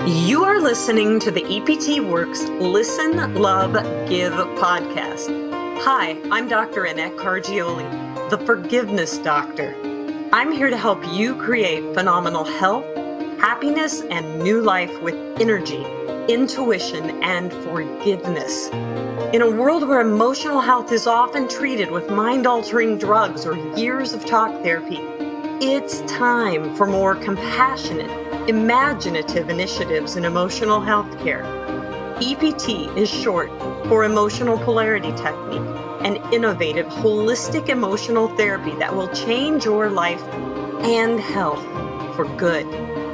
You are listening to the EPT Works Listen, Love, Give podcast. Hi, I'm Dr. Annette Cargioli, the Forgiveness Doctor. I'm here to help you create phenomenal health, happiness, and new life with energy, intuition, and forgiveness. In a world where emotional health is often treated with mind-altering drugs or years of talk therapy, it's time for more compassionate, imaginative initiatives in emotional health care. EPT is short for Emotional Polarity Technique, an innovative, holistic emotional therapy that will change your life and health for good.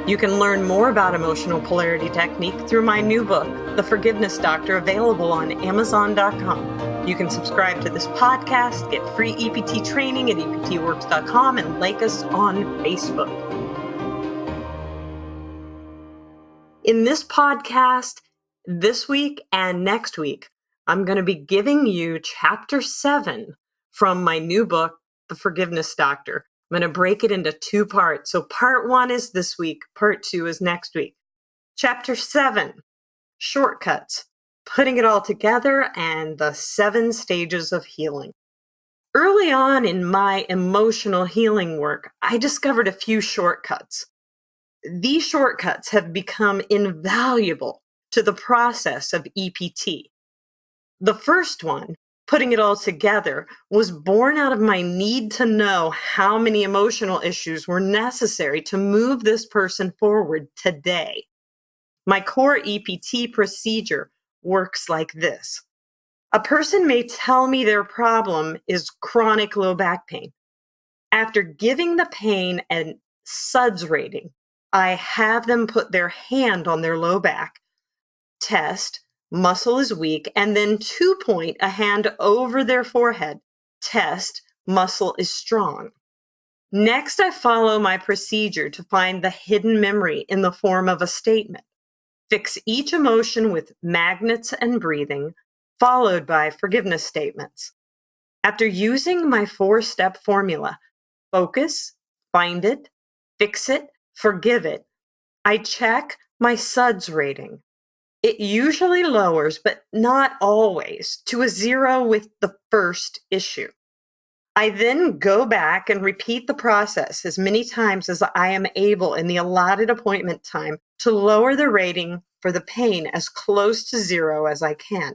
You can learn more about Emotional Polarity Technique through my new book, The Forgiveness Doctor, available on Amazon.com. You can subscribe to this podcast, get free EPT training at EPTworks.com, and like us on Facebook. In this podcast, this week and next week, I'm going to be giving you Chapter 7 from my new book, The Forgiveness Doctor. I'm going to break it into 2 parts. So part 1 is this week, part 2 is next week. Chapter 7, Shortcuts, Putting It All Together, and the 7 Stages of Healing. Early on in my emotional healing work, I discovered a few shortcuts. These shortcuts have become invaluable to the process of EPT. The first one, putting it all together, was born out of my need to know how many emotional issues were necessary to move this person forward today. My core EPT procedure works like this. A person may tell me their problem is chronic low back pain. After giving the pain a SUDS rating, I have them put their hand on their low back, test, muscle is weak, and then 2-point a hand over their forehead, test, muscle is strong. Next, I follow my procedure to find the hidden memory in the form of a statement. Fix each emotion with magnets and breathing, followed by forgiveness statements. After using my 4-step formula, focus, find it, fix it, forgive it, I check my SUDS rating. It usually lowers, but not always, to a 0 with the first issue. I then go back and repeat the process as many times as I am able in the allotted appointment time to lower the rating for the pain as close to 0 as I can.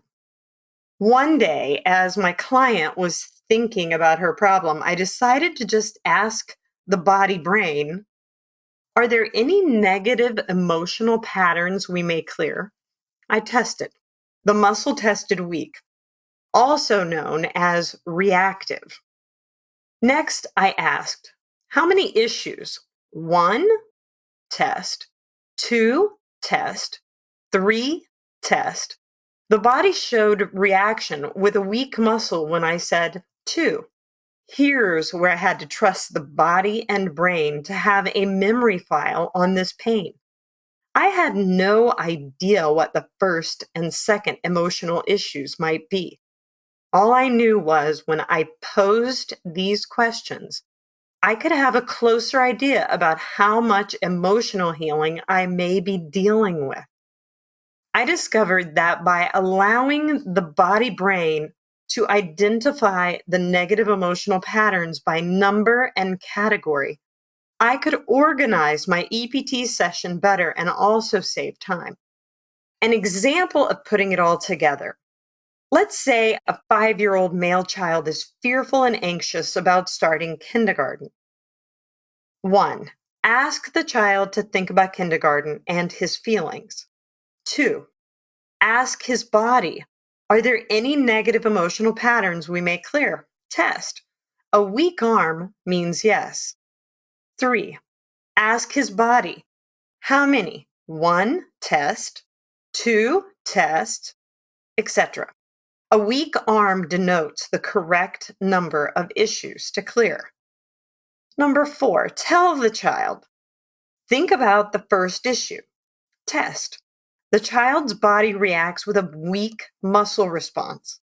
One day, as my client was thinking about her problem, I decided to just ask the body-brain, are there any negative emotional patterns we may clear? I tested. The muscle tested weak, also known as reactive. Next, I asked, how many issues? 1, test. 2, test. 3, test. The body showed reaction with a weak muscle when I said 2. Here's where I had to trust the body and brain to have a memory file on this pain. I had no idea what the first and second emotional issues might be. All I knew was when I posed these questions, I could have a closer idea about how much emotional healing I may be dealing with. I discovered that by allowing the body-brain to identify the negative emotional patterns by number and category, I could organize my EPT session better and also save time. An example of putting it all together. Let's say a 5-year-old male child is fearful and anxious about starting kindergarten. 1. Ask the child to think about kindergarten and his feelings. 2. Ask his body, are there any negative emotional patterns we may clear? Test. A weak arm means yes. 3. Ask his body, how many? 1, test. 2, test, etc. A weak arm denotes the correct number of issues to clear. Number 4, tell the child, think about the first issue. Test. The child's body reacts with a weak muscle response.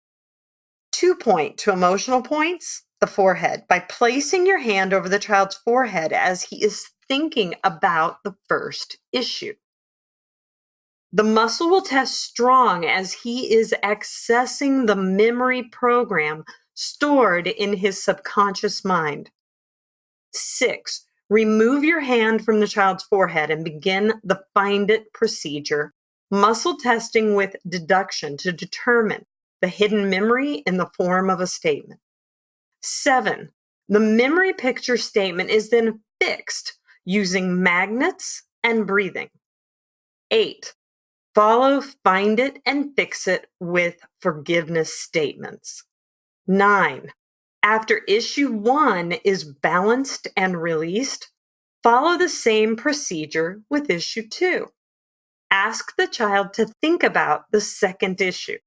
2-point to emotional points, the forehead, by placing your hand over the child's forehead as he is thinking about the first issue. The muscle will test strong as he is accessing the memory program stored in his subconscious mind. 6, remove your hand from the child's forehead and begin the find it procedure, muscle testing with deduction to determine the hidden memory in the form of a statement. 7, the memory picture statement is then fixed using magnets and breathing. 8, follow find it and fix it with forgiveness statements. 9, after issue 1 is balanced and released, follow the same procedure with issue 2. Ask the child to think about the second issue.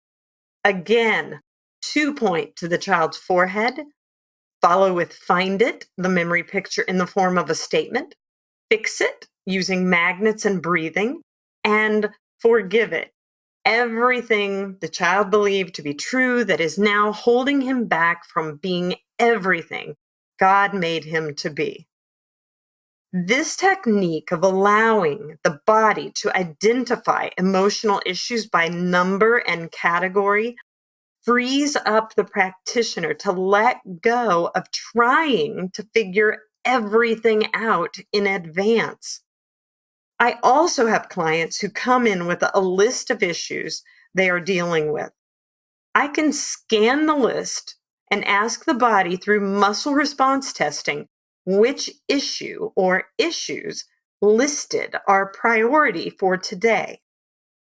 Again, 2 point to the child's forehead, follow with find it, the memory picture in the form of a statement, fix it using magnets and breathing, and forgive it. Everything the child believed to be true that is now holding him back from being everything God made him to be. This technique of allowing the body to identify emotional issues by number and category frees up the practitioner to let go of trying to figure everything out in advance. I also have clients who come in with a list of issues they are dealing with. I can scan the list and ask the body through muscle response testing which issue or issues listed are priority for today.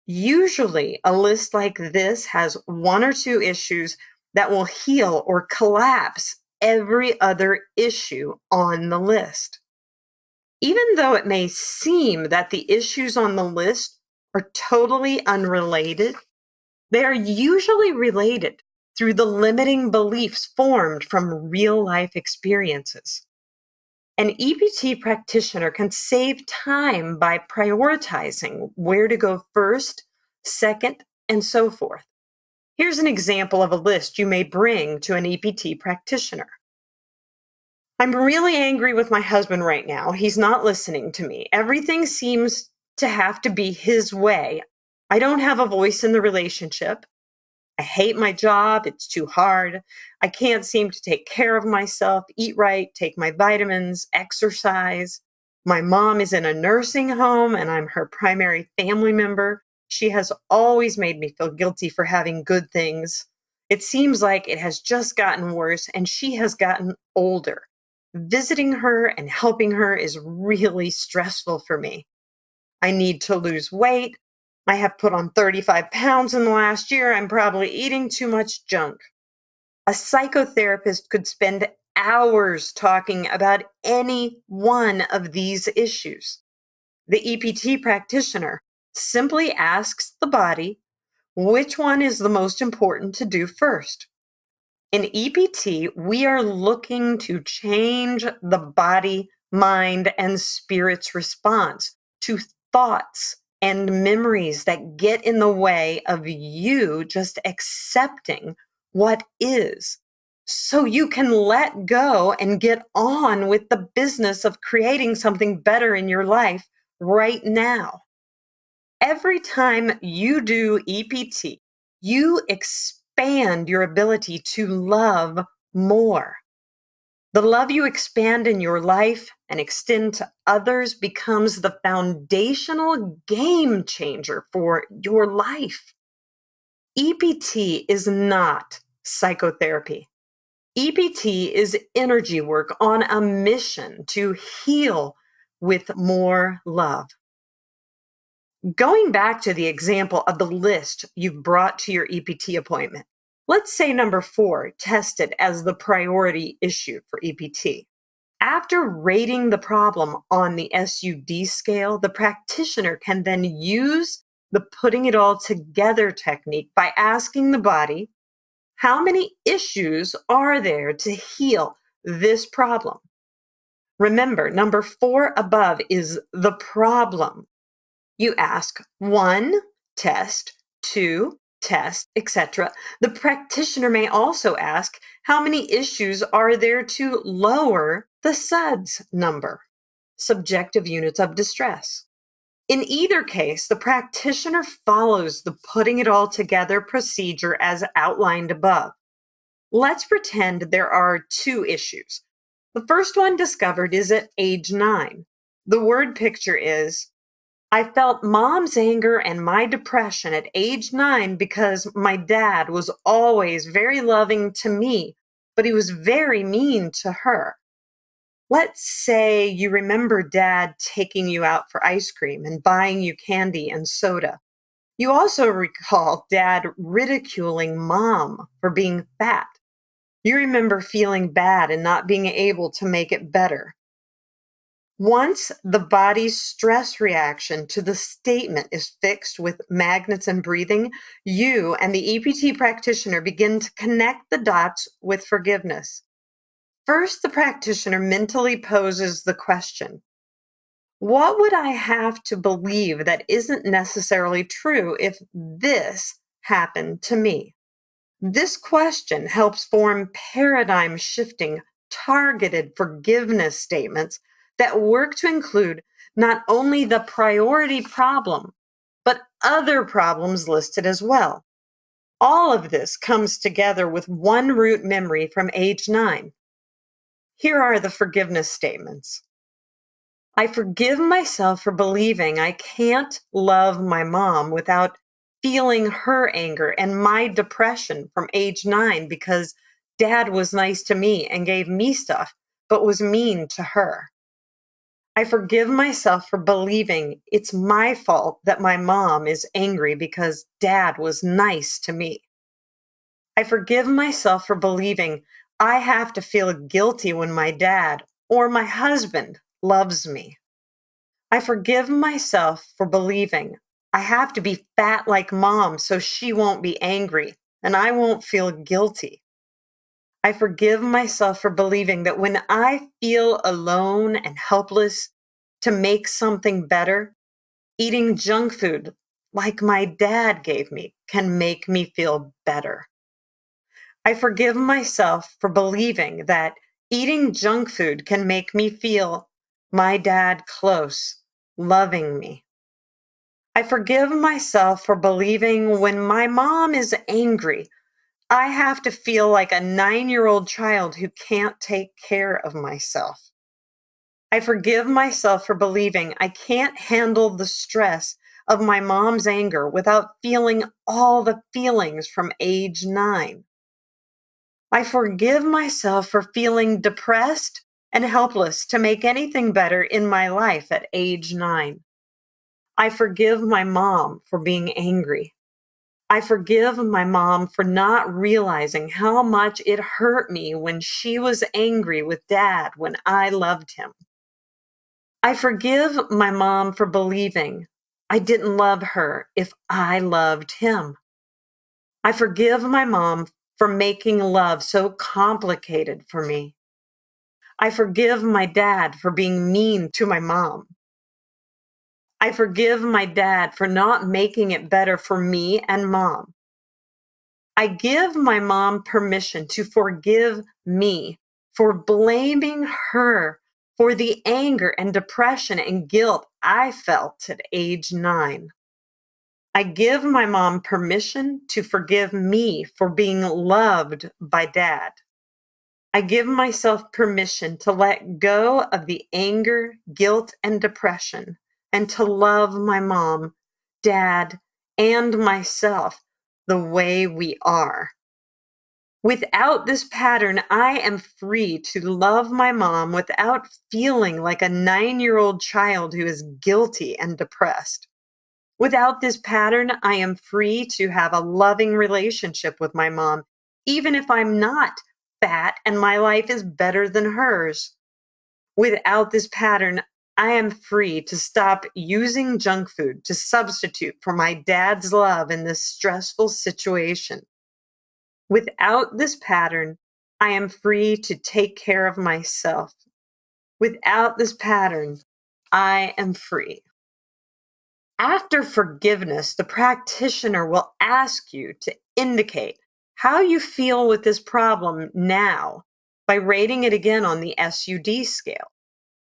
Usually, a list like this has 1 or 2 issues that will heal or collapse every other issue on the list. Even though it may seem that the issues on the list are totally unrelated, they are usually related through the limiting beliefs formed from real life experiences. An EPT practitioner can save time by prioritizing where to go first, second, and so forth. Here's an example of a list you may bring to an EPT practitioner. I'm really angry with my husband right now. He's not listening to me. Everything seems to have to be his way. I don't have a voice in the relationship. I hate my job. It's too hard. I can't seem to take care of myself, eat right, take my vitamins, exercise. My mom is in a nursing home and I'm her primary family member. She has always made me feel guilty for having good things. It seems like it has just gotten worse and she has gotten older. Visiting her and helping her is really stressful for me. I need to lose weight. I have put on 35 pounds in the last year. I'm probably eating too much junk. A psychotherapist could spend hours talking about any one of these issues. The EPT practitioner simply asks the body which one is the most important to do first. In EPT, we are looking to change the body, mind, and spirit's response to thoughts and memories that get in the way of you just accepting what is. So you can let go and get on with the business of creating something better in your life right now. Every time you do EPT, you expand your ability to love more. The love you expand in your life and extend to others becomes the foundational game changer for your life. EPT is not psychotherapy. EPT is energy work on a mission to heal with more love. Going back to the example of the list you've brought to your EPT appointment, let's say number 4 tested as the priority issue for EPT. After rating the problem on the SUD scale, the practitioner can then use the putting it all together technique by asking the body, how many issues are there to heal this problem? Remember, number 4 above is the problem. You ask 1, test, 2, test, etc. The practitioner may also ask, how many issues are there to lower the SUDS number, subjective units of distress? In either case, the practitioner follows the putting it all together procedure as outlined above. Let's pretend there are two issues. The first one discovered is at age 9. The word picture is, I felt mom's anger and my depression at age 9 because my dad was always very loving to me, but he was very mean to her. Let's say you remember dad taking you out for ice cream and buying you candy and soda. You also recall dad ridiculing mom for being fat. You remember feeling bad and not being able to make it better. Once the body's stress reaction to the statement is fixed with magnets and breathing, you and the EPT practitioner begin to connect the dots with forgiveness. First, the practitioner mentally poses the question, what would I have to believe that isn't necessarily true if this happened to me? This question helps form paradigm shifting, targeted forgiveness statements that work to include not only the priority problem, but other problems listed as well. All of this comes together with one root memory from age 9. Here are the forgiveness statements. I forgive myself for believing I can't love my mom without feeling her anger and my depression from age 9 because dad was nice to me and gave me stuff, but was mean to her. I forgive myself for believing it's my fault that my mom is angry because dad was nice to me. I forgive myself for believing I have to feel guilty when my dad or my husband loves me. I forgive myself for believing I have to be fat like mom so she won't be angry and I won't feel guilty. I forgive myself for believing that when I feel alone and helpless to make something better, eating junk food like my dad gave me can make me feel better. I forgive myself for believing that eating junk food can make me feel my dad close, loving me. I forgive myself for believing when my mom is angry, I have to feel like a 9-year-old child who can't take care of myself. I forgive myself for believing I can't handle the stress of my mom's anger without feeling all the feelings from age 9. I forgive myself for feeling depressed and helpless to make anything better in my life at age 9. I forgive my mom for being angry. I forgive my mom for not realizing how much it hurt me when she was angry with dad when I loved him. I forgive my mom for believing I didn't love her if I loved him. I forgive my mom for making love so complicated for me. I forgive my dad for being mean to my mom. I forgive my dad for not making it better for me and mom. I give my mom permission to forgive me for blaming her for the anger and depression and guilt I felt at age 9. I give my mom permission to forgive me for being loved by dad. I give myself permission to let go of the anger, guilt, and depression and to love my mom, dad, and myself the way we are. Without this pattern, I am free to love my mom without feeling like a 9-year-old child who is guilty and depressed. Without this pattern, I am free to have a loving relationship with my mom, even if I'm not fat and my life is better than hers. Without this pattern, I am free to stop using junk food to substitute for my dad's love in this stressful situation. Without this pattern, I am free to take care of myself. Without this pattern, I am free. After forgiveness, the practitioner will ask you to indicate how you feel with this problem now by rating it again on the SUD scale.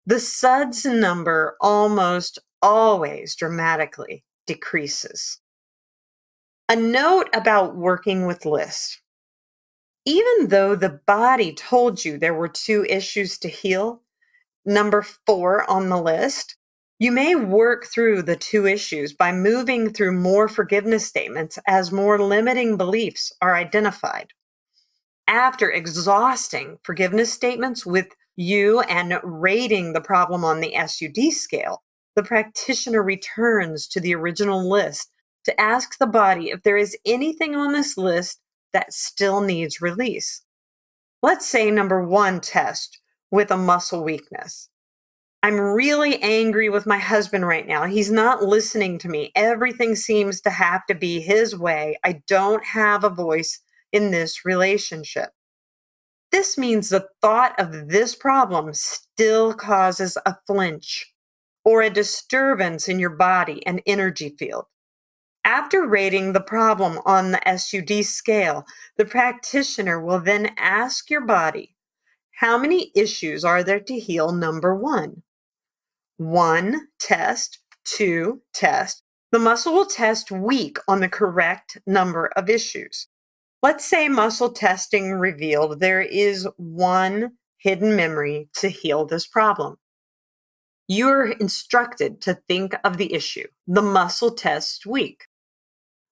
The SUDS number almost always dramatically decreases. A note about working with lists. Even though the body told you there were 2 issues to heal, number 4 on the list, you may work through the 2 issues by moving through more forgiveness statements as more limiting beliefs are identified. After exhausting forgiveness statements with you and rating the problem on the SUD scale, the practitioner returns to the original list to ask the body if there is anything on this list that still needs release. Let's say number 1 test with a muscle weakness. I'm really angry with my husband right now. He's not listening to me. Everything seems to have to be his way. I don't have a voice in this relationship. This means the thought of this problem still causes a flinch or a disturbance in your body and energy field. After rating the problem on the SUD scale, the practitioner will then ask your body, how many issues are there to heal number 1? 1, test. 2, test. The muscle will test weak on the correct number of issues. Let's say muscle testing revealed there is 1 hidden memory to heal this problem. You're instructed to think of the issue. The muscle tests weak.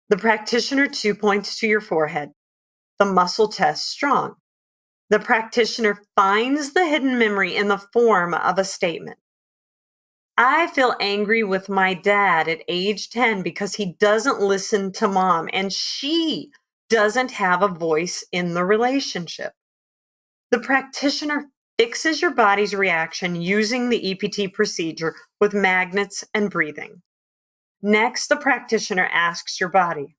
The practitioner 2 points to your forehead. The muscle tests strong. The practitioner finds the hidden memory in the form of a statement. I feel angry with my dad at age 10 because he doesn't listen to mom and she doesn't have a voice in the relationship. The practitioner fixes your body's reaction using the EPT procedure with magnets and breathing. Next, the practitioner asks your body,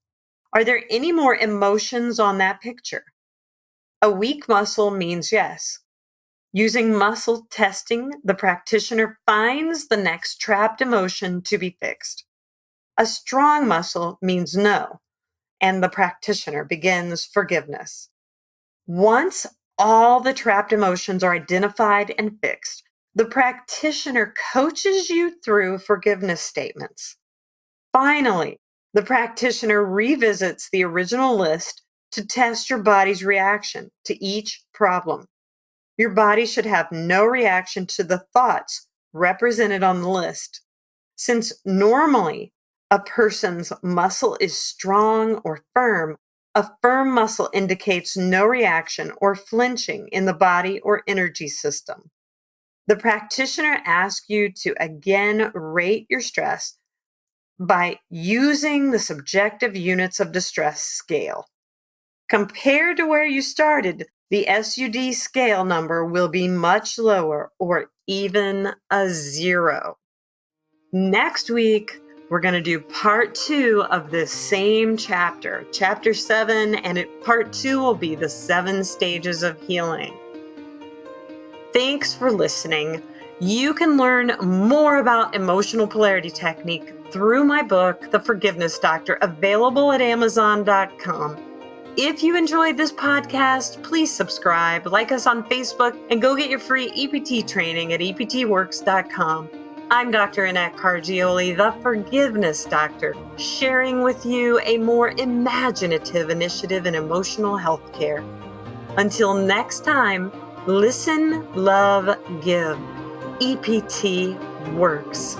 are there any more emotions on that picture? A weak muscle means yes. Using muscle testing, the practitioner finds the next trapped emotion to be fixed. A strong muscle means no, and the practitioner begins forgiveness. Once all the trapped emotions are identified and fixed, the practitioner coaches you through forgiveness statements. Finally, the practitioner revisits the original list to test your body's reaction to each problem. Your body should have no reaction to the thoughts represented on the list. Since normally a person's muscle is strong or firm, a firm muscle indicates no reaction or flinching in the body or energy system. The practitioner asks you to again rate your stress by using the subjective units of distress scale. Compared to where you started, the SUD scale number will be much lower or even a 0. Next week, we're going to do part 2 of this same chapter, chapter 7, and part 2 will be the 7 stages of healing. Thanks for listening. You can learn more about emotional polarity technique through my book, The Forgiveness Doctor, available at Amazon.com. If you enjoyed this podcast, please subscribe, like us on Facebook, and go get your free EPT training at EPTworks.com. I'm Dr. Annette Cargioli, the Forgiveness Doctor, sharing with you a more imaginative initiative in emotional health care. Until next time, listen, love, give. EPT works.